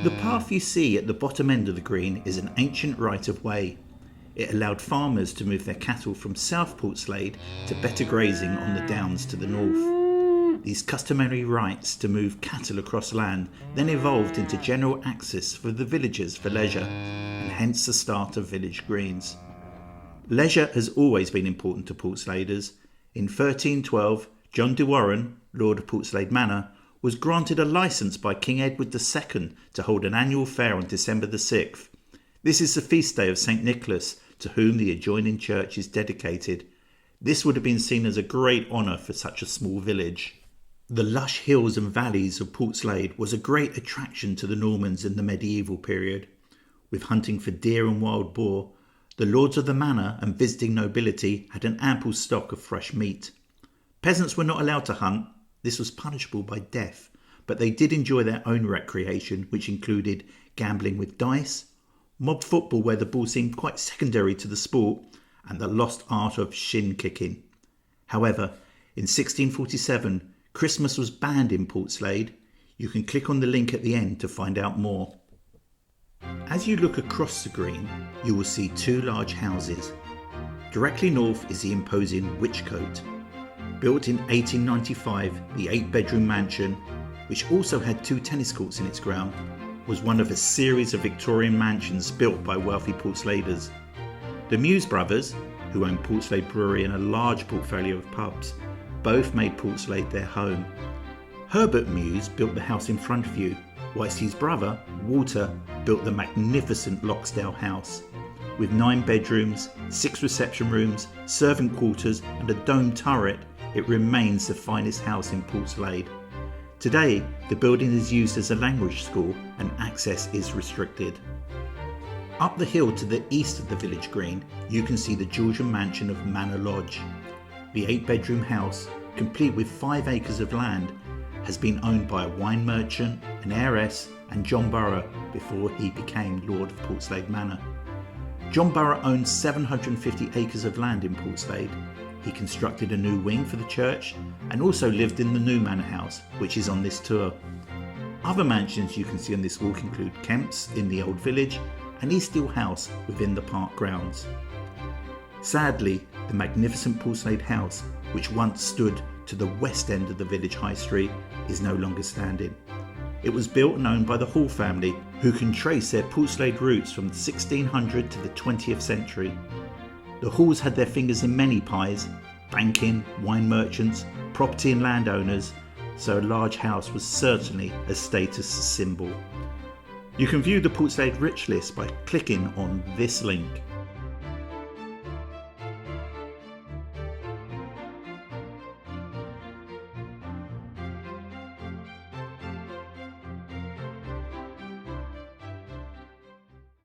The path you see at the bottom end of the green is an ancient right-of-way. It allowed farmers to move their cattle from South Portslade to better grazing on the downs to the north. These customary rights to move cattle across land then evolved into general access for the villagers for leisure, and hence the start of village greens. Leisure has always been important to Portsladers. In 1312, John de Warenne, Lord of Portslade Manor, was granted a licence by King Edward II to hold an annual fair on December the 6th. This is the feast day of St Nicholas, to whom the adjoining church is dedicated. This would have been seen as a great honour for such a small village. The lush hills and valleys of Portslade was a great attraction to the Normans in the medieval period. With hunting for deer and wild boar, the lords of the manor and visiting nobility had an ample stock of fresh meat. Peasants were not allowed to hunt. This was punishable by death, but they did enjoy their own recreation, which included gambling with dice, mob football where the ball seemed quite secondary to the sport, and the lost art of shin kicking. However, in 1647, Christmas was banned in Portslade. You can click on the link at the end to find out more. As you look across the green, you will see two large houses. Directly north is the imposing Witchcote. Built in 1895, the 8-bedroom mansion, which also had 2 tennis courts in its ground, was one of a series of Victorian mansions built by wealthy Portsladers. The Muse brothers, who owned Portslade Brewery and a large portfolio of pubs, both made Portslade their home. Herbert Muse built the house in front of you, whilst his brother, Walter, built the magnificent Loxdale house. With 9 bedrooms, 6 reception rooms, servant quarters and a domed turret, it remains the finest house in Portslade. Today, the building is used as a language school and access is restricted. Up the hill to the east of the village green, you can see the Georgian mansion of Manor Lodge. The 8-bedroom house, complete with 5 acres of land, has been owned by a wine merchant, an heiress and John Burrough before he became Lord of Portslade Manor. John Burrough owned 750 acres of land in Portslade. He constructed a new wing for the church and also lived in the new manor house, which is on this tour. Other mansions you can see on this walk include Kemp's in the Old Village and Easthill House within the park grounds. Sadly, the magnificent Portslade House, which once stood to the west end of the village high street, is no longer standing. It was built and owned by the Hall family, who can trace their Portslade roots from the 1600 to the 20th century. The Halls had their fingers in many pies: banking, wine merchants, property and landowners, so a large house was certainly a status symbol. You can view the Portslade Rich list by clicking on this link.